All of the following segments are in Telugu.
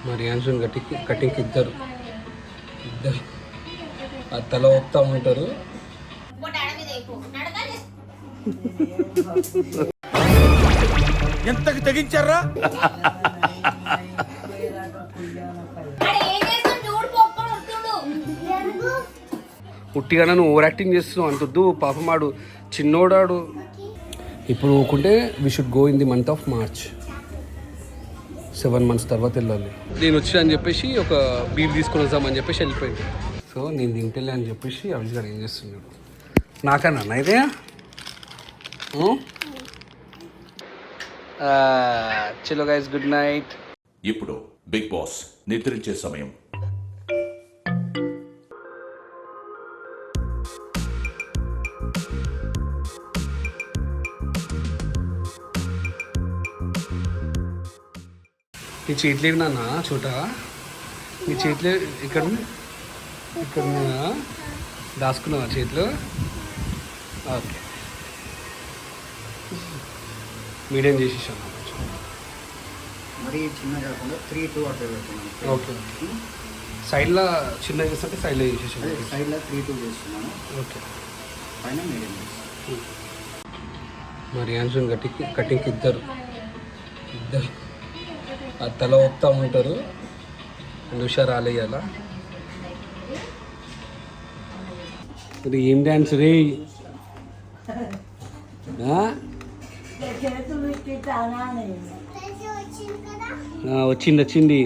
మరి యాన్సన్ కటింగ్కి ఇద్దరు ఆ తల ఒప్పుతా ఉంటారు. ఎంతకి తెగించారా? ఉట్టిగా నువ్వు ఓవర్ యాక్టింగ్ చేస్తున్నావు అంతొద్దు. పాపమాడు చిన్నోడాడు. ఇప్పుడు ఊకుంటే we should go in the month of March. 7 months తర్వాత వెళ్ళాలి. నేను వచ్చి అని చెప్పేసి ఒక బీర్ తీసుకొని వద్దామని చెప్పేసి వెళ్ళిపోయింది. సో నేను తింటలే అని చెప్పేసి అవిజ్ గారు ఏం చేస్తున్నాడు నాకన్నా ఇదే. చలో గైస్, గుడ్ నైట్. ఇప్పుడు బిగ్ బాస్ నిద్రించే సమయం. నీ చేతులు ఏమి నాన్న చూట? నీ చేతులు ఇక్కడ దాచుకున్నావా చేతులు? ఓకే, మీడియం చేసేసాను. మరి చిన్న కాకుండా 3, 2 అట్లా పెడుతున్నాను. ఓకే, సైడ్లో చిన్న చేస్తుంటే సైడ్లో చేసేసాను. సైడ్లో 3, 2 చేస్తున్నాను. ఓకే, పైన మీడియం చేస్తాను. మరి యాన్సన్ కటింగ్కి ఇద్దరు ఆ తల ఒప్పుతా ఉంటారు. హుషారు రాలేయాల. ఇది ఏం డ్యాన్స్ రే? వచ్చింది.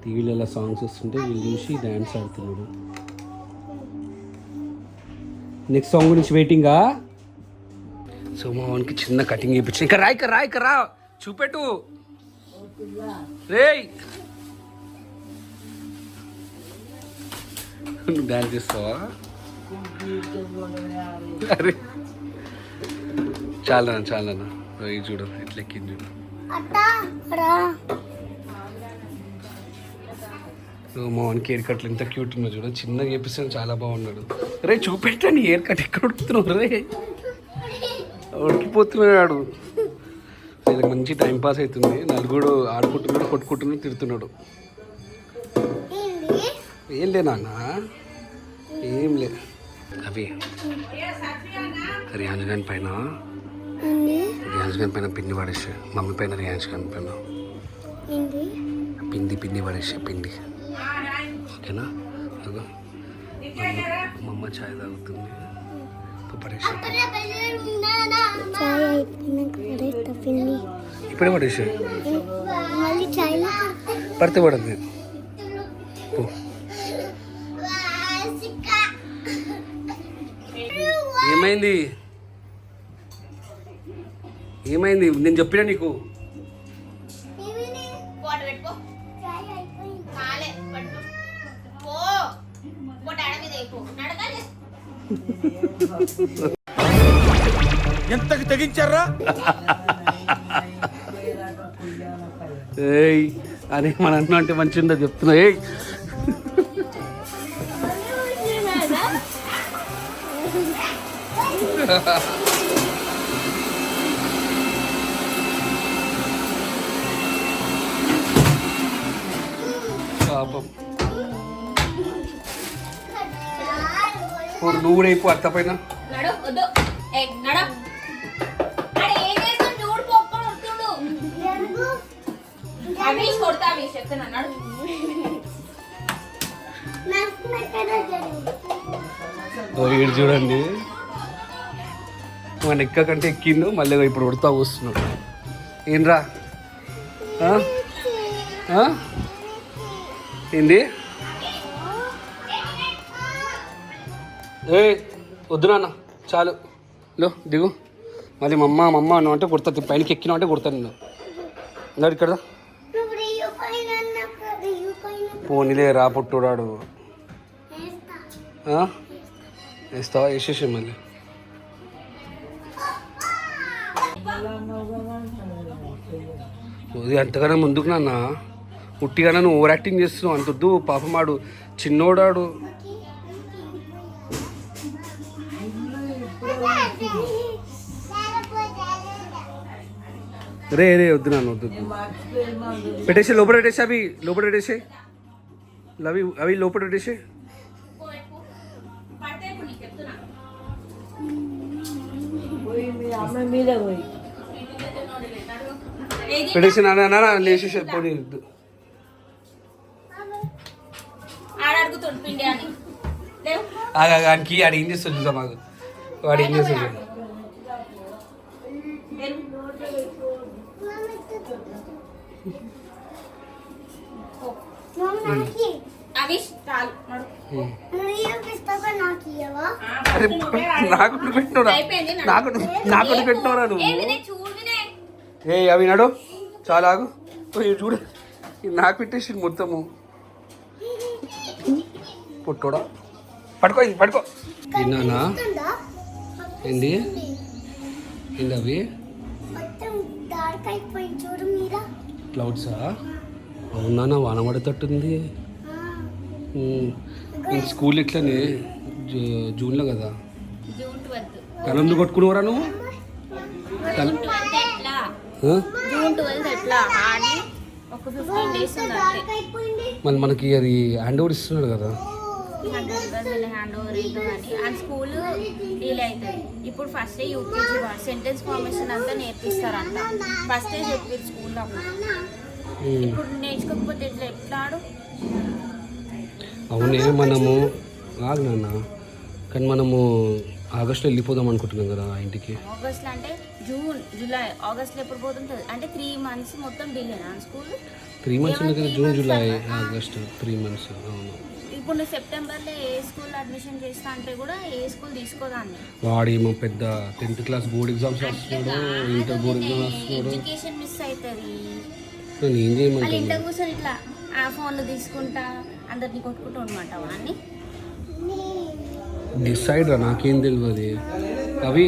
టీవీలో ఎలా సాంగ్స్ వస్తుంటే వీళ్ళు చూసి డ్యాన్స్ ఆడుతున్నాడు. నెక్స్ట్ సాంగ్ గురించి వెయిటింగా. సో మా వానికి చిన్న కటింగ్ చేయించి ఇంకా రా చూపెట్టు రే. నువ్వు డ్యాన్స్ చేస్తావా? అరే చాలా ఇది చూడు ఎట్లా ఎక్కింది చూడు. మా వానికి హెయిర్ కట్లు ఎంత క్యూట్ ఉన్నా చూడు. చిన్నగా చేపిస్తాను, చాలా బాగున్నాడు. రే చూపెట్టండి హెయిర్ కట్ ఎక్కడ ఉడుకుతున్నావు రే? ఉడికిపోతున్నాడు. వీళ్ళకి మంచి టైం పాస్ అవుతుంది. నలుగురు ఆడుకుంటున్నాడు, కొట్టుకుంటున్నాడు, తిడుతున్నాడు. ఏం లే నాన్న, ఏం లే. అవి రియాన్స్ గారి పైన పిండి పడేసి, మమ్మీ పైన రియాన్స్ గారి పైన పిండి పడేసి పిండి. ఓకేనా? మమ్మ చాయ్ తాగుతుంది. ఇప్పుడే పడేసి పడితే పడద్దు. ఏమైంది నేను చెప్పినా నీకు? ఎంతకి తెగించారా? ఏయ్ అని మన అన్న అంటే మంచిగా చెప్తున్నా. ఏయ్ పాపం నువ్వు కూడా అయిపో అత్త పైన. వీడు చూడండి, మన ఎక్క కంటే ఎక్కిండు, మళ్ళీ ఇప్పుడు ఉడతా వస్తున్నాడు. ఏంరా ఏంది? ఏ వద్దు నాన్న చాలు, లో దిగు. మళ్ళీ మమ్మ నువ్వు అంటే కుడతా, పైనకి ఎక్కినా అంటే కుడతా నిన్ను. అన్నాడు ఇక్కడ పోనీలే రా పుట్టుడాడు. వేస్తావా? వేసేసే మళ్ళీ. అది అంతగానో ముందుకు నాన్న, ఉట్టిగానే నువ్వు ఓవర్ యాక్టింగ్ చేస్తున్నావు అంతొద్దు. పాపమాడు చిన్నోడాడు. రే రే వద్దు నాన్న వద్దు పెట్టేసి లోపల పెట్టేసి అవి లోపల పెట్టేసి అవి అవి లోపల పెట్టేసి పెట్టేసి నాన్న నాన్న లేచేసి పోనీ ఆగానికి ఆడు ఏం చేస్తాడు చూసా మాకు వాడు ఏం చేస్తాడు అరే నాకు పెట్టినరా నాకు పెట్టినరా నువ్వు ఏ అవి నాడు చాలా ఆగు చూడు నాకు పెట్టేసి మొత్తము పుట్టోడా పట్టుకో ఇది పట్టుకో విన్నానా ఏంది ఏంది అవి క్లౌడ్సా అవునా నా వాన పడేటట్టుంది స్కూల్ ఎట్లనే జూన్లో కదా కలందు కొట్టుకునేవరా నువ్వు మళ్ళీ మనకి అది హ్యాండ్ ఓవర్ ఇస్తున్నాడు కదా హ్యాండ్ ఓవర్ ఏంటో కానీ ఆ స్కూల్ డీల్ అవుతుంది. ఇప్పుడు ఫస్ట్ యూకేజీ సెంటెన్స్ ఫార్మేషన్ అంతా నేర్పిస్తారంట. ఫస్ట్ చెప్పారు స్కూల్లో. ఇప్పుడు నేర్చుకోకపోతే ఎట్లా ఎట్లాడు? అవునే మనము ఆగు నాన్న, కానీ మనము ఆగస్ట్లో వెళ్ళిపోదాం అనుకుంటున్నాం కదా ఇంటికి. ఆగస్ట్లో అంటే జూన్ జూలై ఆగస్ట్లో ఎప్పుడు పోతుంటుంది అంటే 3 months మొత్తం డిలేనా స్కూల్? 3 months ఉంది కదా, జూన్ జూలై ఆగస్ట్ 3 months. అవును. ఇప్పుడు నువ్వు సెప్టెంబర్లో ఏ స్కూల్ అడ్మిషన్ చేస్తా అంటే కూడా ఏ స్కూల్ తీసుకోదాన్ని. వాడేమో పెద్ద 10th class బోర్డ్ ఎగ్జామ్స్ వస్తున్నాడు, ఇంటర్ బోర్డ్ ఎగ్జామ్ వస్తున్నాడు. ఎడ్యుకేషన్ మిస్ అవుతుంది. నేను ఏం మళ్ళీ చేయమంటాను? ఇంటర్ కూర్చొని ఇట్లా ఆ ఫోన్లు తీసుకుంటా అందరినీ కొట్టుకుంటూ ఉండమంటావా అన్నీ? డిసైడ్ రా, నాకేం తెలియదు. అవి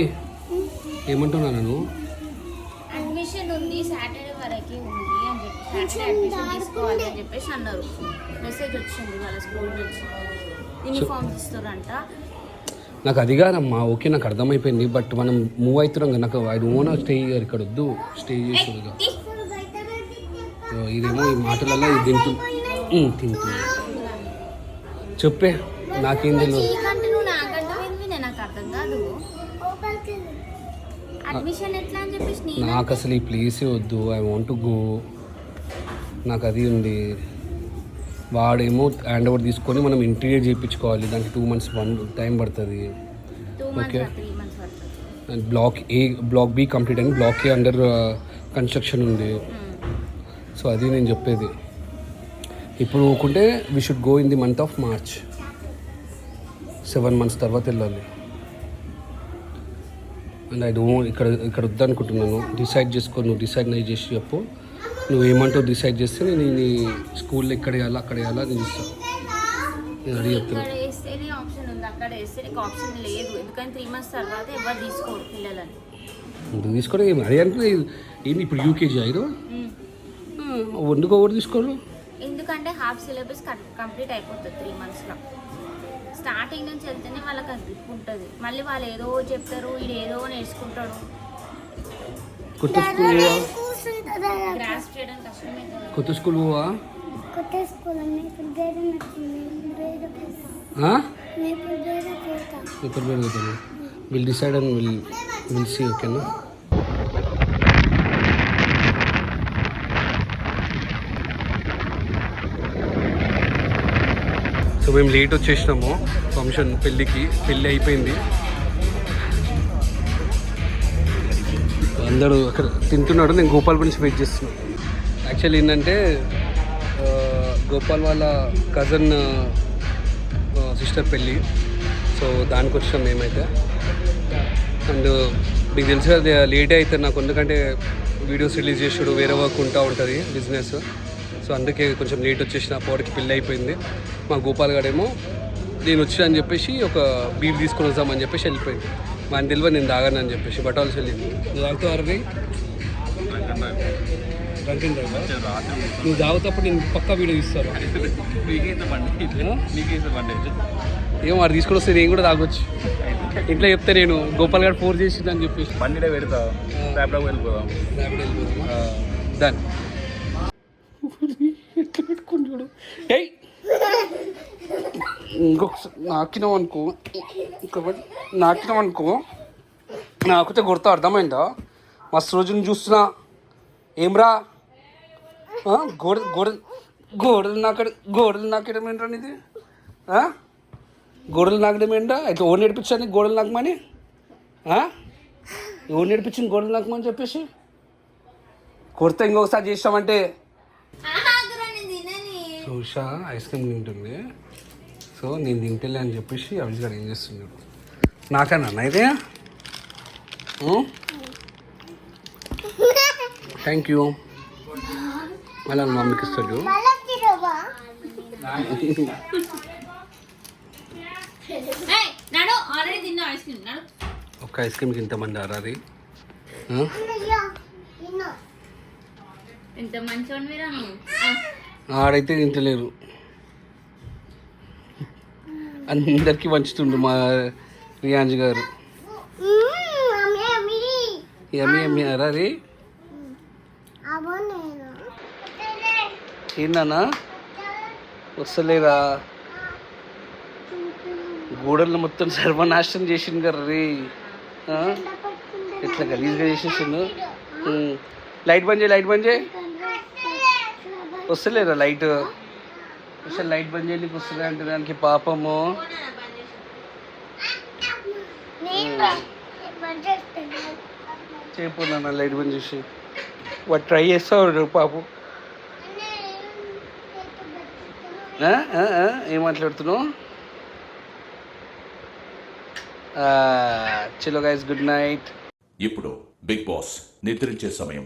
ఏమంటున్నా నేను అడ్మిషన్ ఉంది సాటర్డే వరకే ఉంది అని చెప్పి సాటర్డే అడ్మిషన్ తీసుకోవాలి అని చెప్పేసి అన్నారు. మెసేజ్ వచ్చింది వాళ్ళ స్కూల్ నుంచి, యూనిఫామ్స్ ఇస్తారంట. నాకు అది కాదమ్మా, ఓకే నాకు అర్థమైపోయింది. బట్ మనం మూవ్ అవుతున్నాం కదా, నాకు ఐ డోంట్ వాంట్ స్టే ఇక్కడ వద్దు, స్టే చేసేదిగా. ఇదేమో ఈ మాటలలో ఇది తింటుంది. చెప్పే, నాకేం తెలియదు. నాకు అర్థం కాదు అడ్మిషన్ ఎట్లా అని చెప్పేసి. నాకు అసలు ఈ ప్లేసే వద్దు, ఐ వాంట్ టు గో. నాకు అది ఉంది. వాడేమో హ్యాండ్ ఓవర్ తీసుకొని మనం ఇంటీరియర్ చేయించుకోవాలి, దానికి 2 months టైం పడుతుంది. Okay, and block B complete అయింది, బ్లాక్ ఏ అండర్ కన్స్ట్రక్షన్ ఉంది. సో అది నేను చెప్పేది. ఇప్పుడు ఊకుంటే we should go in the month of March. 7 months తర్వాత వెళ్ళాలి. అండ్ ఐ డోంట్ ఇక్కడ వద్దనుకుంటున్నాను. డిసైడ్ చేసుకో, నువ్వు డిసైడ్ నై చేసి చెప్పు. నువ్వు ఏమంటావు డిసైడ్ చేస్తే నేను స్కూల్లో ఎక్కడ వేయాలా అక్కడ వేయాలా నేను ఇస్తాను. నేను అడిగి చెప్తాను. వేస్తేనే ఆప్షన్ ఉంది, అక్కడ వేస్తే నీకు ఆప్షన్ లేదు. ఎందుకంటే 3 months తర్వాత ఎవరు తీసుకోరు పిల్లలని. నువ్వు తీసుకోవడం ఏమి అడిగి అంటే ఏంది ఇప్పుడు యూకేజీ ఐదు ఎందుకు ఎవరు తీసుకోరు? ఎందుకంటే హాఫ్ సిలబస్ కంప్లీట్ అయిపోతుంది 3 monthsలో. స్టార్టింగ్ నుంచి వెళ్తేనే వాళ్ళకి అది గ్రిప్ ఉంటుంది. మళ్ళీ వాళ్ళు ఏదో చెప్తారు, వీడు ఏదో నేర్చుకుంటాడు. కొత్త స్కూల్ గ్రాస్ చేయడం కష్టమే. కొత్త స్కూల్ పోవా? పేపర్ పెరుగుతాను. Will decide and will see. ఓకేనా? సో మేము లేట్ వచ్చేసినాము ఫంక్షన్ పెళ్ళి అయిపోయింది. అందరూ అక్కడ తింటున్నాడు, నేను గోపాల్ గురించి వెయిట్ చేస్తున్నాను. యాక్చువల్లీ ఏంటంటే గోపాల్ వాళ్ళ కజన్ సిస్టర్ పెళ్ళి, సో దానికి వచ్చాం మేమైతే. అండ్ మీకు తెలుసు కదా లేట్ అవుతుంది నాకు, ఎందుకంటే వీడియోస్ రిలీజ్ చేసాడు, వేరే వర్క్ ఉంటుంది బిజినెస్. సో అందుకే కొంచెం లేట్ వచ్చేసిన. అప్పటికి పెళ్ళి అయిపోయింది. మా గోపాల్ గాడేమో నేను వచ్చా అని చెప్పేసి ఒక బీర్ తీసుకొని వద్దామని చెప్పేసి వెళ్ళిపోయింది. మన తెలివ నేను తాగాను అని చెప్పేసి బటాల్సి వెళ్ళింది. నువ్వు తాగుతావు అరవై నువ్వు తాగుతప్పుడు నేను పక్కా వీడియో ఇస్తాను. ఏమో వాడు తీసుకొని వస్తే నేను కూడా తాగొచ్చు. ఇంట్లో చెప్తే నేను గోపాల్ గారు ఫోర్స్ చేసిందని చెప్పేసి బండిలో పెడతావు. ర్యాపిడోకి వెళ్ళిపోదాం. డన్. ఎట్లా పెట్టుకుని చూడు. ఏయ్ ఇంకొకసారి నాకినాం అనుకో, నాకినాం అనుకో, నాకైతే గుర్తు అర్థమైందా? మస్తు రోజుని చూస్తున్నా. ఏమ్రా గోడలు నాకడం ఏంట్రా ఇది? గోడలు నాకడం ఏంట్రా? అయితే ఓన్ నేర్పించాను గోడలు నాకమని? ఎవరు నేర్పించింది గోడలు నాకమని చెప్పేసి? కొడితే ఇంకొకసారి చేసామంటే చూషా ఐస్ క్రీమ్ తింటుంది. సో నేను తింటలే అని చెప్పేసి అవిష్ గారు ఏం చేస్తున్నాడు? నాకన్నా అయితే థ్యాంక్ యూ. మళ్ళీ మమ్మీకి ఇస్తాడు. ఒక్క ఐస్ క్రీమ్కి ఇంతమంది ఆరాది. ఎంత మంచి ఆడైతే తింటలేరు, అందరికీ పంచుతుండు మా రియాన్స్ గారు. ఎమ్మి ఎమ్మి అరాది ఏందన్నా వస్తలేరా? గోడలు మొత్తం సర్వనాశనం చేసిండు కదా రే. ఎట్లా గలీజ్గా చేసేసిండు. లైట్ బంద్ చేయి, లైట్ బంద్ చేయి. వస్తలేరా లైట్? అసలు లైట్ బంద్ చేయడానికి వస్తుంది అంటే దానికి పాపము. చేయపోనా లైట్ బంద్ చేసి వాడు ట్రై చేస్తాడు పాపం. ఏం మాట్లాడుతున్నావు? చలో గైస్, గుడ్ నైట్. ఇప్పుడు బిగ్ బాస్ నిద్రించే సమయం.